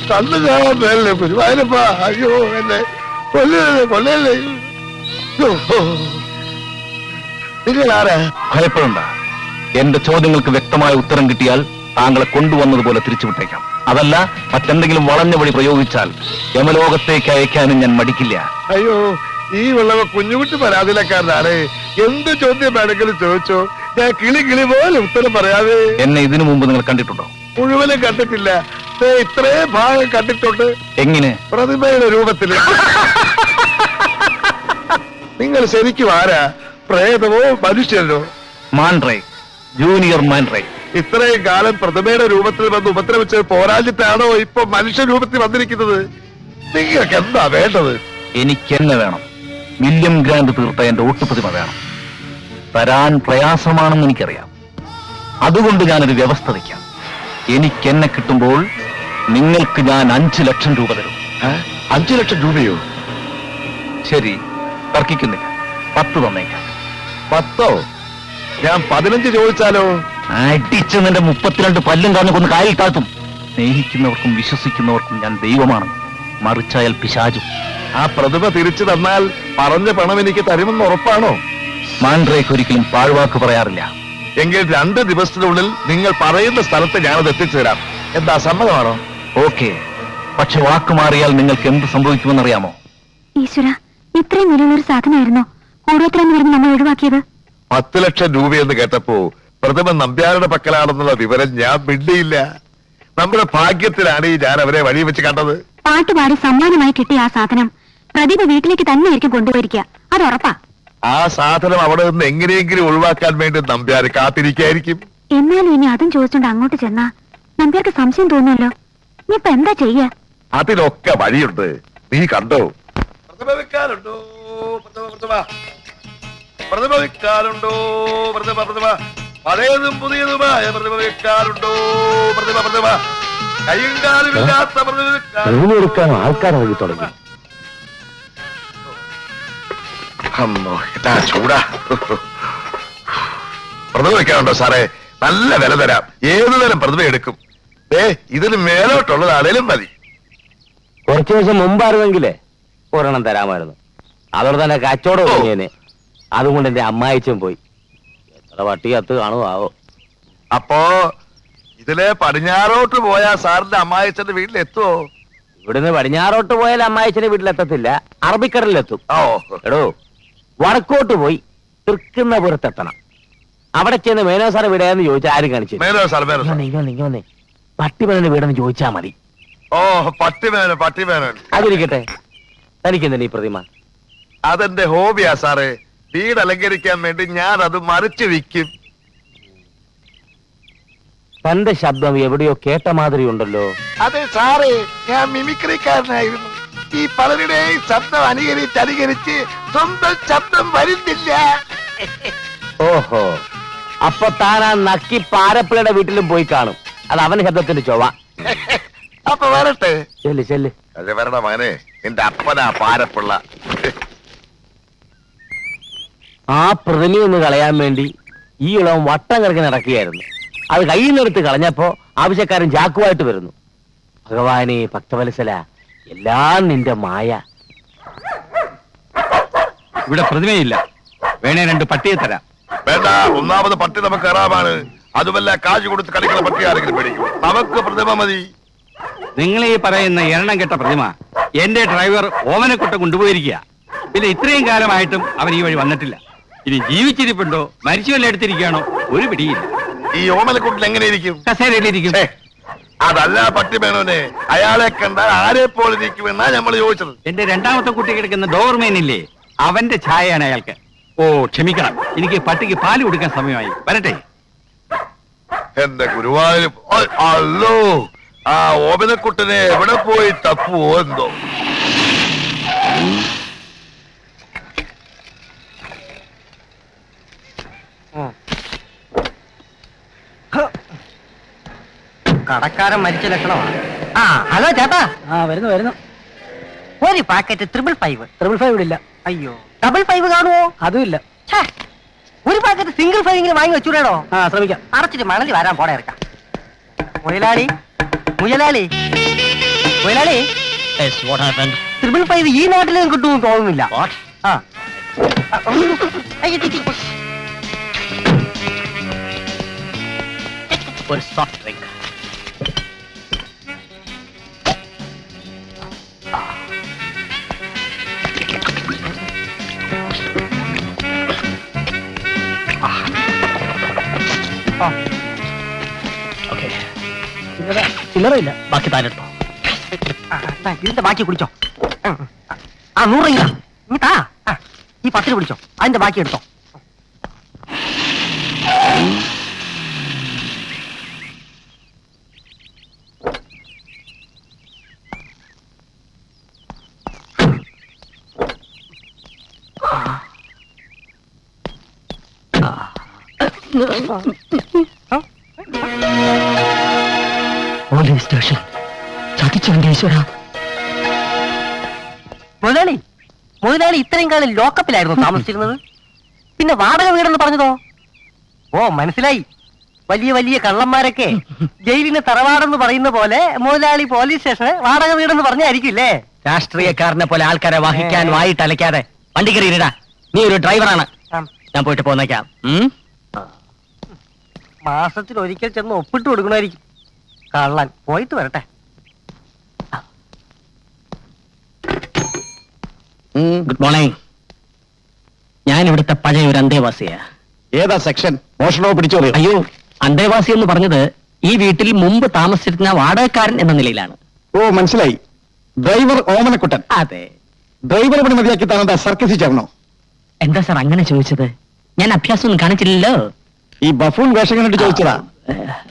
കണ്ണു കാണാൻ മേലേ ഗുരുവായൂരപ്പ. അയ്യോ എന്നെ കൊല്ലല്ലേ കൊല്ലല്ലേ. നിങ്ങൾ ആരാ? ഭയപ്പെടണ്ട. എന്റെ ചോദ്യങ്ങൾക്ക് വ്യക്തമായ ഉത്തരം കിട്ടിയാൽ താങ്കളെ കൊണ്ടുവന്നതുപോലെ തിരിച്ചുവിട്ടേക്കാം. അതല്ല, മറ്റെന്തെങ്കിലും വളഞ്ഞ വഴി പ്രയോഗിച്ചാൽ യമലോകത്തേക്ക് അയക്കാനും ഞാൻ മടിക്കില്ല. അയ്യോ, ഈ ഉള്ളവ കുഞ്ഞുകുട്ടി പരാതിയിലക്കാരനാണ്. എന്ത് ചോദ്യം വേണമെങ്കിലും ചോദിച്ചോ, ഞാൻ കിളി കിളി പോലെ ഉത്തരം പറയാതെ. എന്നെ ഇതിനു മുമ്പ് നിങ്ങൾ കണ്ടിട്ടുണ്ടോ? മുഴുവനും കണ്ടിട്ടില്ല, ഇത്രയും ഭാഗം കണ്ടിട്ടുണ്ട്. എങ്ങനെ? പ്രതിമയുടെ രൂപത്തില്. നിങ്ങൾ ശരിക്കും ആരാ? പ്രേതമോ മനുഷ്യനോ? മാൻറേ, ജൂനിയർ മാൻറേ. ഇത്രയും കാലം പ്രതിമയുടെ രൂപത്തിൽ വന്ന് ഉപദ്രവിച്ചത് പോരാഞ്ഞിട്ടാണോ ഇപ്പൊ മനുഷ്യ രൂപത്തിൽ വന്നിരിക്കുന്നത്? നിങ്ങൾക്ക് എന്താ വേണ്ടത്? എനിക്കെന്നെ വേണം. വില്യം ഗ്രാൻഡ് തീർത്ത എന്റെ ഒട്ടുപ്രതിമ വേണം. തരാൻ പ്രയാസമാണെന്ന് എനിക്കറിയാം. അതുകൊണ്ട് ഞാനൊരു വ്യവസ്ഥ വയ്ക്കാം. എനിക്കെന്നെ കിട്ടുമ്പോൾ നിങ്ങൾക്ക് ഞാൻ 5 ലക്ഷം രൂപ തരും. 5 ലക്ഷം രൂപയോ? ശരി, തർക്കിക്കുന്നില്ല. 10 തന്നേക്കാം. 10? ഞാൻ 15 ചോദിച്ചാലോ? അടിച്ച് നിന്റെ 32 പല്ലും കാഞ്ഞു കൊന്ന് കായൽ താഴ്ത്തും. സ്നേഹിക്കുന്നവർക്കും വിശ്വസിക്കുന്നവർക്കും ഞാൻ ദൈവമാണ്, മറിച്ചായാൽ പിശാചും. ആ പ്രതിമ തിരിച്ചു തന്നാൽ പറഞ്ഞ പണം എനിക്ക് തരുമെന്ന് ഉറപ്പാണോ? മാൻഡ്രേക്ക് ഒരിക്കലും പാഴ്വാക്ക് പറയാറില്ല. എങ്കിൽ 2 ദിവസത്തിനുള്ളിൽ നിങ്ങൾ പറയുന്ന സ്ഥലത്ത് ഞാനത് എത്തിച്ചു തരാം. എന്താ, സമ്മതമാണോ? ഓക്കെ, പക്ഷെ വാക്ക് മാറിയാൽ നിങ്ങൾക്ക് എന്ത് സംഭവിക്കുമെന്നറിയാമോ? ഈശ്വര, ഇത്രയും വിലയുള്ളൊരു സാധനമായിരുന്നോ കൂടോത്രം പറഞ്ഞ് നമ്മൾ ഒഴിവാക്കിയത്? 10 ലക്ഷം രൂപയെന്ന് കേട്ടപ്പോ പ്രതിമ നമ്പ്യാരുടെ പക്കലാണെന്നുള്ള വിവരം ഞാൻ മിണ്ടിയില്ല. നമ്മുടെ ഭാഗ്യത്തിലാണ് ഞാൻ അവരെ വഴി വെച്ച് കണ്ടത്. പാട്ടുപാടി സമ്മാനമായി കിട്ടിയ ആ സാധനം പ്രതിഭ വീട്ടിലേക്ക് തന്നെ ആയിരിക്കും കൊണ്ടുപോയിരിക്കുക, അത് ഉറപ്പാ. ആ സാധനം അവിടെ നിന്ന് എങ്ങനെയെങ്കിലും ഒഴിവാക്കാൻ വേണ്ടി നമ്പ്യാര് കാത്തിരിക്കായിരിക്കും. എന്നാലും ഇനി അതും ചോദിച്ചോണ്ട് അങ്ങോട്ട് ചെന്നാ നമ്പ്യാർക്ക് സംശയം തോന്നുമല്ലോ. നീ ഇപ്പൊ എന്താ ചെയ്യാ? അതിനൊക്കെ വഴിയുണ്ട്, നീ കണ്ടോ. പ്രതിമ വെക്കാനുണ്ടോ? പ്രതിമ വെക്കാനുണ്ടോ? പ്രതിമ പഴയതും പുതിയതുമായ പ്രതിമ വെക്കാനുണ്ടോ? പ്രതിമ കയ്യും കാലുമില്ലാത്ത പ്രതിമ എടുക്കാൻ ആൾക്കാരായി തുടങ്ങി. അമ്മോ, ഇതാ ചൂടാ. പ്രതിമ വെക്കാനുണ്ടോ സാറേ? നല്ല വില തരാം. ഏതു തരം പ്രതിമ എടുക്കും? ഇതിന് മേലോട്ടുള്ളതാണേലും മതി. കുറച്ചു ദിവസം മുമ്പായിരുന്നെങ്കിലേ ഒരെണ്ണം തരാമായിരുന്നു. അതോടെ തന്നെ കച്ചവടം തുടങ്ങിയേനെ. അതുകൊണ്ട് എന്റെ അമ്മായിച്ചും പോയി. എത്ര വട്ടി കത്ത് കാണുമാവോ. അപ്പോ ഇതിലെ പടിഞ്ഞാറോട്ട് പോയാ സാറിന്റെ അമ്മായിച്ചന്റെ വീട്ടിലെത്തുവോ? ഇവിടുന്ന് പടിഞ്ഞാറോട്ട് പോയാൽ അമ്മായിച്ചന്റെ വീട്ടിലെത്തത്തില്ല, അറബിക്കടലിലെത്തും. എടോ, വടക്കോട്ട് പോയി തൃക്കുന്നപുരത്തെത്തണം. അവിടെ ചെന്ന് മേനോ സാർ വീടാന്ന് ചോദിച്ചാൽ ആരും കാണിച്ചു പട്ടിമേനന്റെ വീടെന്ന് ചോദിച്ചാ മതി. ഓ, പട്ടിമേനൻ. അതിരിക്കട്ടെ, തനിക്കെന്താ ഈ പ്രതിമ? അതെന്റെ ഹോബിയാ സാറേ. വീട് അലങ്കരിക്കാൻ വേണ്ടി ഞാൻ അത് മറിച്ചു വിൽക്കും. തന്റെ ശബ്ദം എവിടെയോ കേട്ട മാതിരി ഉണ്ടല്ലോ. അതെ സാറേ, ഞാൻ മിമിക്രിക്കാരനായിരുന്നു. ഈ പലരുടെയും ശബ്ദം അനുകരിച്ച് സ്വന്തം ശബ്ദം വരുന്നില്ല. ഓഹോ, അപ്പൊ താൻ ആ നക്കി പാരപ്പിളയുടെ വീട്ടിലും പോയി കാണും. അത് അവന്റെ ശബ്ദത്തിന്റെ ചൊവ്വ. അപ്പൊ വരട്ടെ. ചെല്ല് ചെല്ല്. അതെ, വരണ മകനെ, നിന്റെ അപ്പനാ പാരപ്പിള്ള. ആ പ്രതിമയൊന്ന് കളയാൻ വേണ്ടി ഈ ഇളവൻ വട്ടം കിടക്കി നടക്കുകയായിരുന്നു. അത് കയ്യിൽ നിന്നെടുത്ത് കളഞ്ഞപ്പോ ആവശ്യക്കാരൻ ചാക്കുമായിട്ട് വരുന്നു. ഭഗവാനെ ഭക്തവത്സല, എല്ലാം നിന്റെ മായ. ഇവിടെ പ്രതിമയില്ല, വേണേ 2 പട്ടിയെ തരാം. വേണ്ട, ഒന്നാമത് പട്ടി നമുക്ക് കറാമാണ്. അതുമല്ല, കാശ് കൊടുത്ത് കളിക്കുന്ന പട്ടി ആരെങ്കിലും പേടിക്കും. നമുക്ക് പ്രതിമ മതി. നിങ്ങൾ ഈ പറയുന്ന എണ്ണം കെട്ട പ്രതിമ എന്റെ ഡ്രൈവർ ഓമനക്കുട്ട കൊണ്ടുപോയിരിക്കുക. പിന്നെ ഇത്രയും കാലമായിട്ടും അവൻ ഈ വഴി വന്നിട്ടില്ല. ഇനി ജീവിച്ചിരിപ്പുണ്ടോ മരിച്ചു വല്ല എടുത്തിരിക്കുകയാണോ ഒരു പിടിയില്ല. ഈ ഓമനക്കുട്ടിൽ എങ്ങനെയിരിക്കും? കസേരയിലിരിക്കും. അതല്ല പട്ടിമേനോനെ, അയാളെ കണ്ടാൽ ആരെ പോലെ ഇരിക്കുമെന്നാ നമ്മൾ ചോദിച്ചത്. എന്റെ 2ാമത്തെ കുട്ടി കിടക്കുന്ന ഡോർമേനില്ലേ, അവന്റെ ഛായയാണ് അയാൾക്ക്. ഓ ക്ഷമിക്കണം, എനിക്ക് പട്ടിക്ക് പാല് കൊടുക്കാൻ സമയമായി. വരട്ടെ. എന്റെ ഗുരുവായൂർ, അല്ലോ, ആ ഓമനക്കുട്ടനെ എവിടെ പോയി തപ്പുവോ എന്തോ. കടക്കാരൻ മരിച്ച ലക്ഷണമാണ്. ആ ഹലോ ചേട്ടാ. വരുന്നു. ഒരു പാക്കറ്റ് 555 ഇല്ല. അയ്യോ, 555 കാണുമോ? അതുമില്ല. ഒരു പാക്കറ്റ് സിംഗിൾ 5 വാങ്ങി വെച്ചൂടോ? ശ്രമിക്കാം. അടച്ചിട്ട് മണലി വരാൻ പോടെ ഇറക്കാം. മുതലാളി, മുയലാളി മുയലാളി $555 ഈ നാട്ടിലും കിട്ടുമെന്ന് തോന്നുന്നില്ല. ആ. അയ്യോ, ഒരു സോഫ്റ്റ് ഡ്രിങ്ക്. ചില്ലറയില്ല, ബാക്കി താനെടുത്തോ. ഇതിന്റെ ബാക്കി കുടിച്ചോ. ആ 100 രൂപ ഇങ്ങട്ടാ. ഈ 10 പിടിച്ചോ, അതിന്റെ ബാക്കി എടുത്തോ. പോലീസ് സ്റ്റേഷൻ ചതിച്ചവന്റെ ഈശ്വര. മുതലാളി മുതലാളി ഇത്രയും കാലം ലോക്കപ്പിലായിരുന്നു താമസിച്ചിരുന്നത്. പിന്നെ വാടക വീടെന്ന് പറഞ്ഞതോ? ഓ മനസ്സിലായി. വലിയ വലിയ കള്ളന്മാരൊക്കെ ജയിലിന് തറവാടെന്ന് പറയുന്ന പോലെ മുതലാളി പോലീസ് സ്റ്റേഷന് വാടക വീടെന്ന് പറഞ്ഞായിരിക്കില്ലേ? രാഷ്ട്രീയക്കാരനെ പോലെ ആൾക്കാരെ വഹിക്കാൻ വായിട്ട് അലക്കാതെ വണ്ടി കയറിയിടാ. നീ ഒരു ഡ്രൈവറാണ്, ഞാൻ പോയിട്ട് പോന്നേക്കാം. മാസത്തിൽ ഒരിക്കൽ ചെന്ന് ഒപ്പിട്ട് കൊടുക്കണമായിരിക്കും. കള്ളൻ പോയിട്ട് വരട്ടെ. Good morning. ഞാൻ ഇവിടുത്തെ പഴയ ഒരു അന്തേവാസിയാ. ഏതാ സെക്ഷൻ? മോഷണോ പിടിച്ചോ? അയ്യോ, അന്തേവാസി എന്ന് പറഞ്ഞത് ഈ വീട്ടിൽ മുമ്പ് താമസിച്ചിരുന്ന വാടകക്കാരൻ എന്ന നിലയിലാണ്. ഓ മനസ്സിലായി. ഡ്രൈവർ ഓമനക്കുട്ടൻ. അതെ. ഡ്രൈവർ പണി മതിയാക്കി താനെന്താ സർക്കസിൽ ചേർന്നോ? എന്താ സാർ അങ്ങനെ ചോദിച്ചത്? ഞാൻ അഭ്യാസം ഒന്നും കാണിച്ചില്ലല്ലോ. ഈ ബഫൂൺ വേഷം കണ്ടിട്ട് ചോദിച്ചതാ.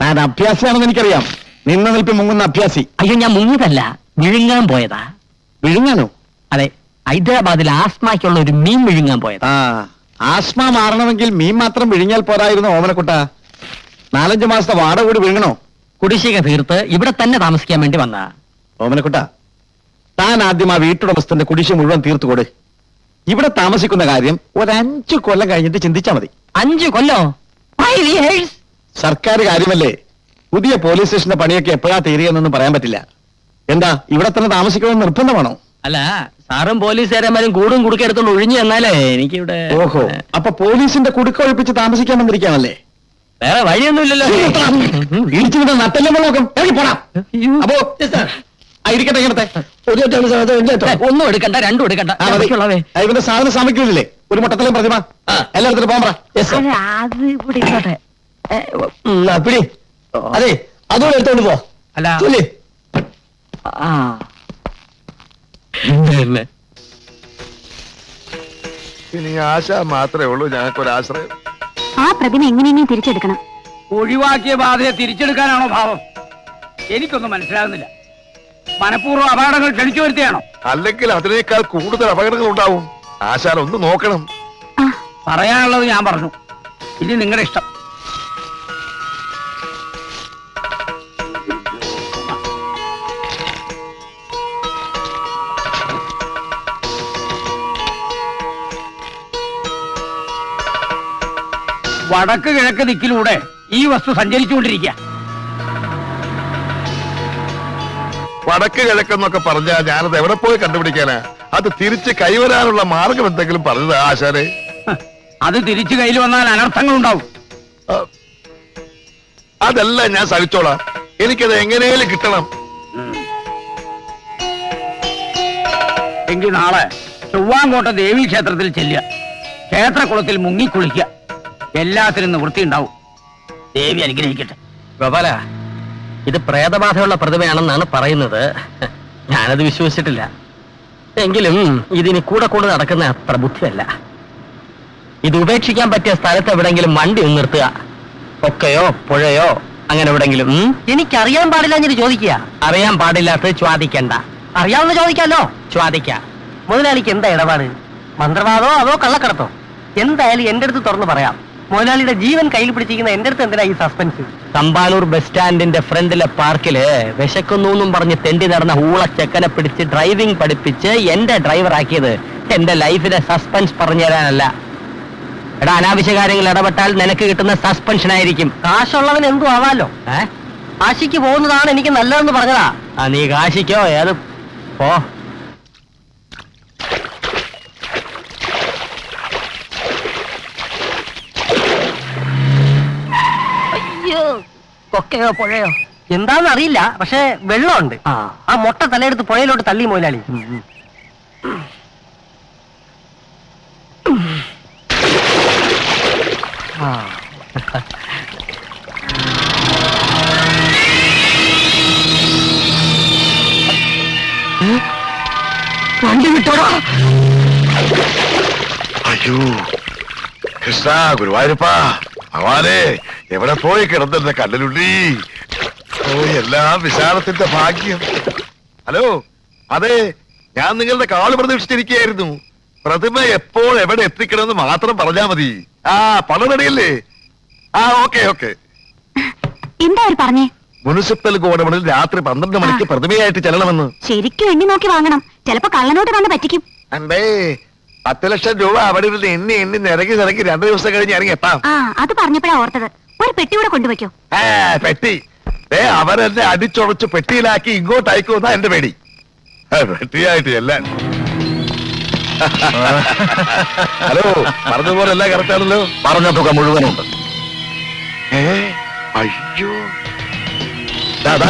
താൻ അഭ്യാസിയാണെന്ന് എനിക്കറിയാം. നിന്ന നിൽപ്പ് മുങ്ങുന്ന അഭ്യാസി. അയ്യോ, ഞാൻ മുങ്ങിയതല്ല, വിഴുങ്ങാൻ പോയതാ. വിഴുങ്ങാനോ? അതെ, ഹൈദരാബാദിൽ ആസ്മയ്ക്കുള്ള ഒരു മീൻ വിഴുങ്ങാൻ പോയതാ. ആസ്മ മാറണമെങ്കിൽ മീൻ മാത്രം വിഴുങ്ങിയാൽ പോരായിരുന്നു ഓമനക്കുട്ട. 4-5 മാസത്തെ വാടക കൂടി വിഴുങ്ങണോ? കുടിശ്ശിക തീർത്ത് ഇവിടെ തന്നെ താമസിക്കാൻ വേണ്ടി വന്നാ. ഓമനക്കുട്ട, താൻ ആദ്യം ആ വീട്ടുടമസ്ഥന്റെ കുടിശ്ശിക മുഴുവൻ തീർത്തു കൊടു. ഇവിടെ താമസിക്കുന്ന കാര്യം ഒരു 5 കൊല്ലം കഴിഞ്ഞിട്ട് ചിന്തിച്ചാ മതി. 5 കൊല്ലോ? 5 years? സർക്കാർ കാര്യമല്ലേ. പുതിയ പോലീസ് സ്റ്റേഷന്റെ പണിയൊക്കെ എപ്പോഴാ തീരുകയെന്നൊന്നും പറയാൻ പറ്റില്ല. എന്താ ഇവിടെ തന്നെ താമസിക്കണമെന്ന് നിർബന്ധമാണോ? അല്ല, സാറും പോലീസുകാരന്മാരും കൂടും കുടുക്കെടുത്തോണ്ട് ഒഴിഞ്ഞു എന്നാലേ എനിക്കിവിടെ. ഓഹോ, അപ്പൊ പോലീസിന്റെ കുടുക്കൊഴിപ്പിച്ച് താമസിക്കാൻ വന്നിരിക്കാണല്ലേ? വേറെ വഴിയൊന്നുമില്ലല്ലോ. ഇടിച്ചുവിട്ട നട്ടെല്ലാം നോക്കും. പോടാ. അപ്പോ ഇരിക്കട്ടെ ഇങ്ങനത്തെ ഒന്നും എടുക്കണ്ട, രണ്ടും എടുക്കണ്ട. ഇവന്റെ സാധനം സാമഗ്രിയില്ലേ? ഒരു മുട്ടത്തലും പ്രതിമ എല്ലായിടത്തും പോകാൻ പറ. അത് ഇവിടെ ഇരിക്കട്ടെ. പിടി. അതെ, അതുകൂടെ എടുത്തോണ്ട് പോ. അല്ല, ഇനി ആശ മാത്രമേ ഉള്ളൂ ഞങ്ങൾക്കൊരാശ്രയം. ആ പ്രതിമ എങ്ങനെയെങ്കിലും തിരിച്ചെടുക്കണം. ഒഴിവാക്കിയ ബാധയെ തിരിച്ചെടുക്കാനാണോ ഭാവം? എനിക്കൊന്നും മനസ്സിലാകുന്നില്ല. മനഃപൂർവ്വം അപകടങ്ങൾ ക്ഷണിച്ചു വരുത്തിയാണോ? അല്ലെങ്കിൽ അതിനേക്കാൾ കൂടുതൽ അപകടങ്ങൾ ഉണ്ടാവും. ആശാൻ ഒന്ന് നോക്കണം. പറയാനുള്ളത് ഞാൻ പറഞ്ഞു. ഇനി നിങ്ങളുടെ ഇഷ്ടം. വടക്ക് കിഴക്ക് ദിക്കിലൂടെ ഈ വസ്തു സഞ്ചരിച്ചുകൊണ്ടിരിക്കുക. വടക്ക് കിഴക്കെന്നൊക്കെ പറഞ്ഞാ ഞാനത് എവിടെ പോയി കണ്ടുപിടിക്കാനാ? അത് തിരിച്ച് കൈവരാനുള്ള മാർഗം എന്തെങ്കിലും പറഞ്ഞത് ആശാനെ? അത് തിരിച്ചു കയ്യിൽ വന്നാൽ അനർത്ഥങ്ങൾ ഉണ്ടാവും. അതല്ല, ഞാൻ സഹിച്ചോളാം. എനിക്കത് എങ്ങനെയും കിട്ടണം. എങ്കിൽ നാളെ ചൊവ്വാങ്കോട്ട ദേവീ ക്ഷേത്രത്തിൽ ചെല്ലുക. ക്ഷേത്രകുളത്തിൽ മുങ്ങിക്കുളിക്കുക. എല്ലാത്തിനും നിവൃത്തി ഉണ്ടാവും. ദേവി അനുഗ്രഹിക്കട്ടെ. ഗോപാല, ഇത് പ്രേതബാധയുള്ള പ്രതിമയാണെന്നാണ് പറയുന്നത്. ഞാനത് വിശ്വസിച്ചിട്ടില്ല. എങ്കിലും ഇതിന് കൂടെ കൂടെ നടക്കുന്ന അത്ര ബുദ്ധിയല്ല. ഇത് ഉപേക്ഷിക്കാൻ പറ്റിയ സ്ഥലത്ത് എവിടെങ്കിലും വണ്ടി ഒന്ന് നിർത്തുക. ഒക്കെയോ പുഴയോ അങ്ങനെ എവിടെങ്കിലും. എനിക്കറിയാൻ പാടില്ല ഞാൻ ചോദിക്കുക. അറിയാൻ പാടില്ലാത്തത് ചോദിക്കണ്ട. അറിയാവുന്ന ചോദിക്കാമല്ലോ. ചോദിക്കാം. മുതലാളിക്ക് എന്താ ഇടപാട്? മന്ത്രവാദോ അതോ കള്ളക്കടത്തോ? എന്തായാലും എന്റെ അടുത്ത് തുറന്നു പറയാം. മുതലാളിയുടെ ജീവൻ കയ്യിൽ പിടിച്ചിരിക്കുന്ന എന്റെ അടുത്ത് എന്തിനാ ഈ സസ്പെൻസ്? തമ്പാനൂർ ബസ് സ്റ്റാൻഡിന്റെ ഫ്രണ്ടിലെ പാർക്കില് വിശക്കുന്നു പറഞ്ഞ് തെണ്ടി നടന്ന ഊളച്ചെക്കനെ പിടിച്ച് ഡ്രൈവിംഗ് പഠിപ്പിച്ച് എന്റെ ഡ്രൈവറാക്കിയത് എന്റെ ലൈഫിലെ സസ്പെൻസ് പറഞ്ഞു തരാനല്ല. എടാ, അനാവശ്യ കാര്യങ്ങൾ ഇടപെട്ടാൽ നിനക്ക് കിട്ടുന്ന സസ്പെൻഷൻ ആയിരിക്കും. കാശുള്ളവൻ എന്തും ആവാലോ. കാശിക്ക് പോകുന്നതാണ് എനിക്ക് നല്ലതെന്ന് പറഞ്ഞതാ. ആ നീ കാശിക്കോ ഏത് പോ. അയ്യോ, കൊക്കയോ പുഴയോ എന്താന്ന് അറിയില്ല, പക്ഷെ വെള്ളമുണ്ട്. ആ മൊട്ട തലയെടുത്ത് പുഴയിലോട്ട് തള്ളി മുതലാളി. വണ്ടി വിട്ടോടാ. അയ്യോ കൃഷ്ണ ഗുരുവായൂരപ്പാ ഭഗവാനെ, എവിടെ പോയി കിടന്നിരുന്ന കല്ലിലുള്ളി. ഓ എല്ലാം വിശാലത്തിന്റെ ഭാഗ്യം. ഹലോ, അതെ, ഞാൻ നിങ്ങളുടെ കാള് പ്രതീക്ഷിച്ചിരിക്കുകയായിരുന്നു. പ്രതിമ എപ്പോൾ എവിടെ എത്തിക്കണമെന്ന് മാത്രം പറഞ്ഞാ മതി. ആ പണം റെഡിയല്ലേ? ആ ഓക്കെ ഓക്കെ. എന്താ അവർ പറഞ്ഞേ? മുനിസിപ്പൽ ഗോഡൌണിൽ രാത്രി 12 മണിക്ക് പ്രതിമയായിട്ട് ചെല്ലണമെന്ന്. ശരിക്കും എണ്ണി നോക്കി വാങ്ങണം, ചിലപ്പോ കള്ളനോട്ട് വന്ന് പറ്റിക്കും. അണ്ടേ 10 ലക്ഷം രൂപ അവിടെ ഇരുന്ന് എണ്ണി എണ്ണി നിരക്കി 2 ദിവസം കഴിഞ്ഞ് ഇറങ്ങി എത്താം. ആ അത് പറഞ്ഞപ്പോഴാ ഓർത്തത്. ഒരു പെട്ടി കൂടെ കൊണ്ടുവയ്ക്കോ. പെട്ടി അവരെന്നെ അടിച്ചുടച്ച് പെട്ടിയിലാക്കി ഇങ്ങോട്ട് അയക്കുമെന്നാ എന്റെ പേടി. പെട്ടിയായിട്ട് എല്ലാം. ഹലോ, പറഞ്ഞതുപോലെ എല്ലാം കറക്റ്റ് ആണല്ലോ? പറഞ്ഞ തുക മുഴുവനുണ്ട്. അയ്യോ ദാദാ,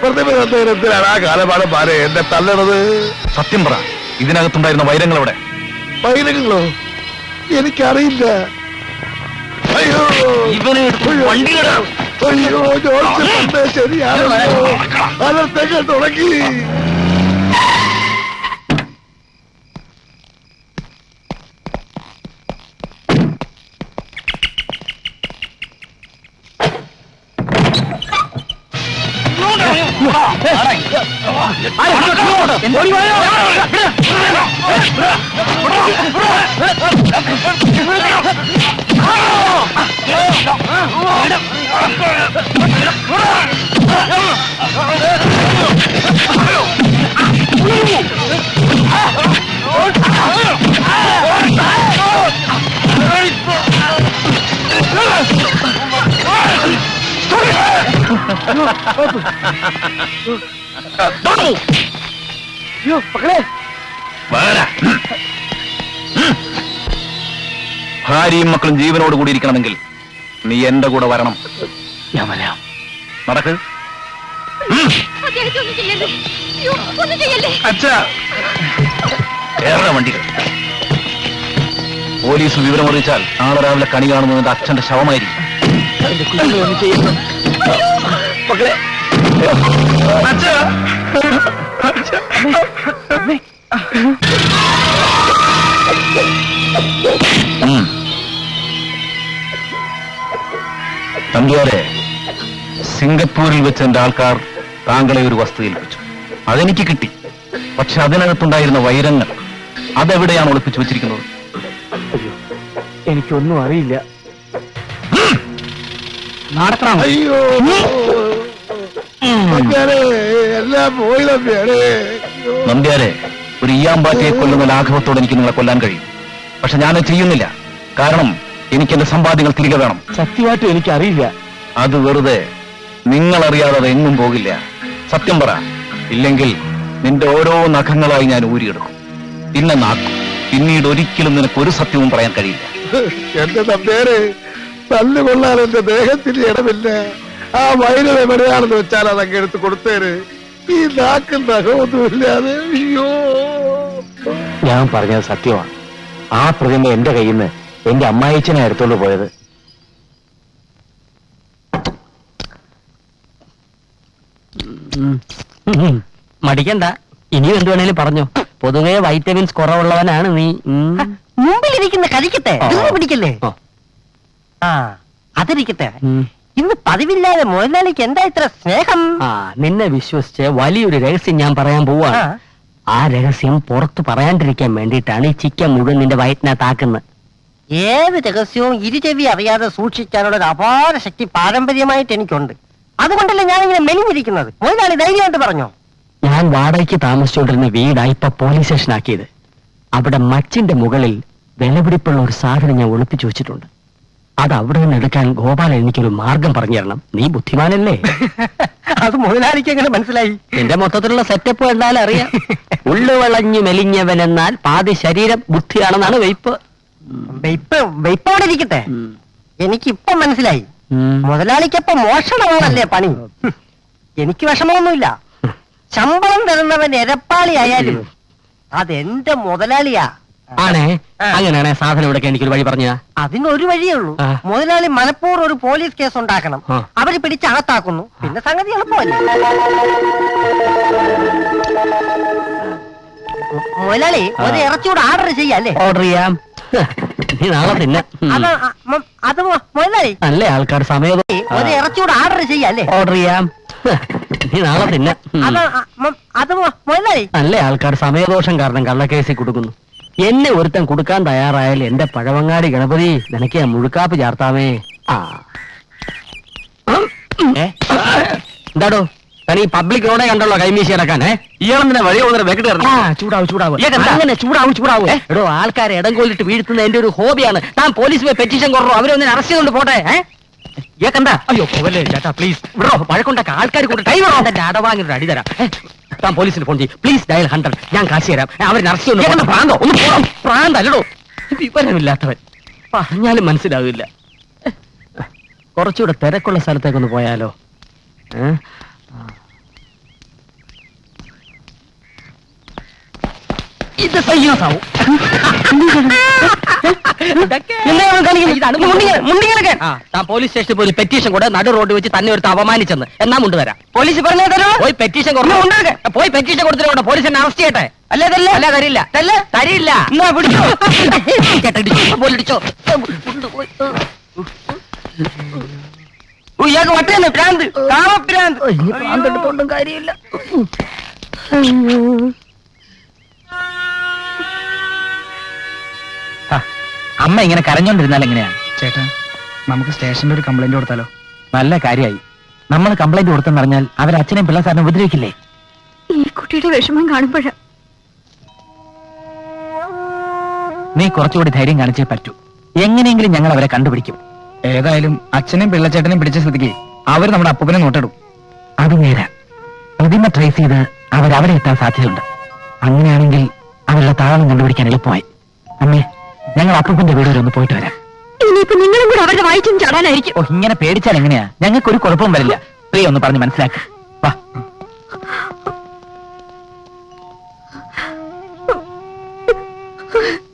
പ്രതിമ എന്തിനാണ് ആ കാലപാടം പാരെ എന്നെ തല്ലണത്? സത്യം പറ, ഇതിനകത്തുണ്ടായിരുന്ന വൈരങ്ങൾ എവിടെ? വൈരങ്ങളോ? എനിക്കറിയില്ല. അയ്യോ അയ്യോ, ജോർജ് പറഞ്ഞത് ശരിയാണല്ലോ. അനർത്ഥങ്ങൾ തുടങ്ങി. ഭാര്യയും മക്കളും ജീവനോട് കൂടി ഇരിക്കണമെങ്കിൽ നീ എന്റെ കൂടെ വരണം. ഞാൻ വരാം. നടക്ക്. ഏറെ വണ്ടികൾ. പോലീസ് വിവരമറിയിച്ചാൽ നാളെ രാവിലെ കണി കാണുന്നതിന്റെ അച്ഛന്റെ ശവമായിരിക്കും. മക്കളെ തമ്പിയാരെ, സിംഗപ്പൂരിൽ വെച്ച് എന്റെ ആൾക്കാർ താങ്കളെ ഒരു വസ്തു ഏൽപ്പിച്ചു. അതെനിക്ക് കിട്ടി. പക്ഷെ അതിനകത്തുണ്ടായിരുന്ന വൈരങ്ങൾ അതെവിടെയാണ് ഒളിപ്പിച്ചു വെച്ചിരിക്കുന്നത്? എനിക്കൊന്നും അറിയില്ല. നടക്കണം. അയ്യോ എല്ലാം പോയി നമ്പ്യാരെ. നമ്പ്യാരെ, ഒരു ഈയാമ്പാറ്റയെ കൊല്ലുന്ന ലാഘവത്തോടെ എനിക്ക് നിങ്ങളെ കൊല്ലാൻ കഴിയും. പക്ഷെ ഞാനത് ചെയ്യുന്നില്ല. കാരണം എനിക്ക് എന്റെ സമ്പാദ്യങ്ങൾ തിരികെ വേണം. സത്യമായിട്ടും എനിക്കറിയില്ല. അത് വെറുതെ. നിങ്ങളറിയാതെ അത് എങ്ങും പോകില്ല. സത്യം പറ. ഇല്ലെങ്കിൽ നിന്റെ ഓരോ നഖങ്ങളായി ഞാൻ ഊരിയെടുക്കും, പിന്നെ നാക്കും. പിന്നീട് ഒരിക്കലും നിനക്ക് ഒരു സത്യവും പറയാൻ കഴിയില്ല. എന്റെ നമ്പ്യാരെ, തല്ലുകൊള്ളാൻ എന്റെ ദേഹത്തിന് ഇടമില്ല. ആ വൈരം എവിടെയാണെന്ന് വെച്ചാൽ അതങ്ങ് എടുത്ത് കൊടുത്തേര്. ഈ നാക്കും നഖമൊന്നുമില്ലാതെ. അയ്യോ, ഞാൻ പറഞ്ഞത് സത്യമാണ്. ആ പ്രതിമ എന്റെ കയ്യിൽ നിന്ന് എന്റെ അമ്മായിച്ചനെ എടുത്തോണ്ട് പോയത്. മടിക്കണ്ട, ഇനിയും എന്ത് വേണേലും പറഞ്ഞോ. പൊതുവെ വൈറ്റമിൻസ് കുറവുള്ളവനാണ് നീ. മുമ്പിലിരിക്കുന്ന കരിക്കട്ടെ, പിടിക്കല്ലേ? ആ അതിരിക്കട്ടെ. ഇന്ന് പതിവില്ലാതെ മുതലാളിക്ക് എന്താ ഇത്ര സ്നേഹം? നിന്നെ വിശ്വസിച്ച് വലിയൊരു രഹസ്യം ഞാൻ പറയാൻ പോവാണ്. ആ രഹസ്യം പുറത്ത് പറയാണ്ടിരിക്കാൻ വേണ്ടിയിട്ടാണ് ഈ ചിക്കൻ മുഴുവൻ നിന്റെ വയറ്റിനകത്താക്കുന്നത്. ഏത് രഹസ്യവും ഇരുചെവി അറിയാതെ സൂക്ഷിക്കാനുള്ള ഒരു അപാര ശക്തി പാരമ്പര്യമായിട്ട് എനിക്കുണ്ട്. അതുകൊണ്ടല്ലേ ഞാനിങ്ങനെ മെലിഞ്ഞിരിക്കുന്നത്. മുതലാളി ധൈര്യമായിട്ട് പറഞ്ഞോ. ഞാൻ വാടകയ്ക്ക് താമസിച്ചുകൊണ്ടിരുന്ന വീടാ ഇപ്പൊ പോലീസ് സ്റ്റേഷൻ ആക്കിയത്. അവിടെ മച്ചിന്റെ മുകളിൽ വിലപിടിപ്പുള്ള ഒരു സാധനം ഞാൻ ഒളിപ്പിച്ചു വെച്ചിട്ടുണ്ട്. അത് അവിടെ നിന്ന് എടുക്കാൻ ഗോപാലൻ എനിക്കൊരു മാർഗം പറഞ്ഞു തരണം. നീ ബുദ്ധിമാനല്ലേ? അത് മുതലാളിക്ക് എങ്ങനെ മനസ്സിലായി? നിന്റെ മൊത്തത്തിലുള്ള സെറ്റപ്പ് കണ്ടാൽ അറിയാം. ഉള്ളു വളഞ്ഞു മെലിഞ്ഞവനെന്നാൽ പാതി ശരീരം ബുദ്ധിയാണെന്നാണ് വെയ്പ്പ്. വെയ്പ്പ് അവിടെ ഇരിക്കട്ടെ. എനിക്കിപ്പൊ മനസ്സിലായി. മുതലാളിക്കപ്പൊ മോഷണമാണല്ലേ പണി. എനിക്ക് വിഷമമൊന്നുമില്ല. ശമ്പളം തരുന്നവൻ എരപ്പാളി ആയാലും അതെന്റെ മുതലാളിയാ. ആണേ, അങ്ങനെയാണെ സാധനം എടുക്കാൻ എനിക്കൊരു വഴി പറഞ്ഞ. അതിനൊരു വഴിയേ ഉള്ളൂ. മുതലാളി മനഃപൂർവ്വം ഒരു പോലീസ് കേസ് ഉണ്ടാക്കണം. അവര് പിടിച്ച് അകത്താക്കുന്നു. പിന്നെ സംഗതി എളുപ്പമല്ലേ? മുതലാളി ഒരു ഇറച്ചിയോട് ഓർഡർ ചെയ്യല്ലേ? ഓർഡർ ചെയ്യാം. നീ നാളെ തിന്നെ. അത് മുതലാളി നല്ല ആൾക്കാർ സമയം ഒരു ഇറച്ചിയോട് ഓർഡർ ചെയ്യല്ലേ? ഓർഡർ ചെയ്യാം. നീ നാളെ തിന്നെ. അത് മുതലാളി നല്ല ആൾക്കാർ സമയദോഷം കാരണം കള്ളക്കേസിൽ കൊടുക്കുന്നു. എന്നെ ഒരുത്തൻ കൊടുക്കാൻ തയ്യാറായാൽ എന്റെ പഴവങ്ങാടി ഗണപതി നിനക്ക് ഞാൻ മുഴുക്കാപ്പ് ചാർത്താമേ. എന്താടോ തനി പബ്ലിക് റോഡേ കണ്ടല്ലോ കൈമീശി ഇറക്കാൻ? ഇയാളെന്തിനാ വഴി പോകുന്ന വെക്കിട്ട് അങ്ങനെ ചൂടാവും. എടോ, ആൾക്കാരെ ഇടം കൊല്ലിട്ട് വീഴ്ത്തുന്ന എന്റെ ഒരു ഹോബിയാണ്. താൻ പോലീസ് പോയി പെറ്റീഷൻ കുറോ അവരൊന്നും അറസ്റ്റ് ചെയ്തോണ്ട് പോട്ടെ. ഏക്കണ്ട. അയ്യോ പോവല്ലേ ചേട്ടാ, പ്ലീസ് വിടോ. വഴക്കൊണ്ടാക്ക ആൾക്കാർ കൂടെ ടൈം അടവാങ്ങിയൊരു അടി തരാം. താൻ പോലീസിന് ഫോൺ ചെയ്യും പ്ലീസ്. ഡയൽ 100. ഞാൻ കാശ് തരാം. അവരെ അറസ്റ്റ് ചെയ്യുന്നു. പ്രാന്തല്ലോ, വിവരമില്ലാത്തവൻ. പറഞ്ഞാലും മനസ്സിലാവില്ല. കുറച്ചുകൂടെ തിരക്കുള്ള സ്ഥലത്തേക്കൊന്ന് പോയാലോ? ഇത് സയ്യാസാവും. താൻ പോലീസ് സ്റ്റേഷനിൽ പോയി പെറ്റീഷൻ കൂടെ നടു റോഡ് വെച്ച് തന്നെ ഒരുത്ത് അപമാനിച്ചെന്ന് എന്നാ മുണ്ട് തരാം. പോലീസ് പറഞ്ഞേ തരോ? പോയി പെറ്റീഷൻ പോയി പെറ്റീഷൻ കൊടുത്തിട്ട് പോലീസ് എന്നെ അറസ്റ്റ് ചെയ്യട്ടെ. അല്ലേ തല്ലേ? അല്ല തരില്ല. തരില്ല. ഇയാൾക്ക് വട്ടേന്ന് ഭ്രാന്ത്, കാമഭ്രാന്ത്. ഭ്രാന്തെടുത്തോണ്ടും കാര്യമില്ല. അമ്മ ഇങ്ങനെ കരഞ്ഞോണ്ടിരുന്നാൽ എങ്ങനെയാ? ചേട്ടാ, നമുക്ക് സ്റ്റേഷനിൽ ഒരു കംപ്ലൈന്റ് കൊടുത്താലോ? നല്ല കാര്യമായി. നമ്മൾ കംപ്ലൈന്റ് കൊടുത്തെന്ന് പറഞ്ഞാൽ അവരച്ഛനെയും പിള്ളേസാറിനെ ഉപദ്രവിക്കില്ലേ? ഈ കുട്ടിയുടെ വിഷമം കാണുമ്പോഴ നീ കുറച്ചുകൂടി ധൈര്യം കാണിച്ചേ പറ്റൂ. എങ്ങനെയെങ്കിലും ഞങ്ങൾ അവരെ കണ്ടുപിടിക്കും. ഏതായാലും അച്ഛനെയും പിള്ളച്ചേട്ടനെയും പിടിച്ച സ്ഥിതിക്ക് അവർ നമ്മുടെ അപ്പൂപ്പനെ നോട്ടിടും. അത് നേരെ പ്രതിമ ട്രേസ് ചെയ്ത് അവരവിടെ എത്താൻ സാധ്യതയുണ്ട്. അങ്ങനെയാണെങ്കിൽ അവരുടെ താളം കണ്ടുപിടിക്കാൻ എളുപ്പമായി. അമ്മേ, ഞങ്ങൾ അപ്പൂപ്പന്റെ വീട് വരെ ഒന്ന് പോയിട്ട് വരാം. ഇനിയിപ്പോ നിങ്ങളും കൂടെ അവരുടെ വായിച്ചും ചാടാനായിരിക്കും. ഓ, ഇങ്ങനെ പേടിച്ചാൽ എങ്ങനെയാ? ഞങ്ങൾക്കൊരു കുഴപ്പവും വരില്ല. പ്രിയ ഒന്ന് പറഞ്ഞ് മനസ്സിലാക്കി. വാ.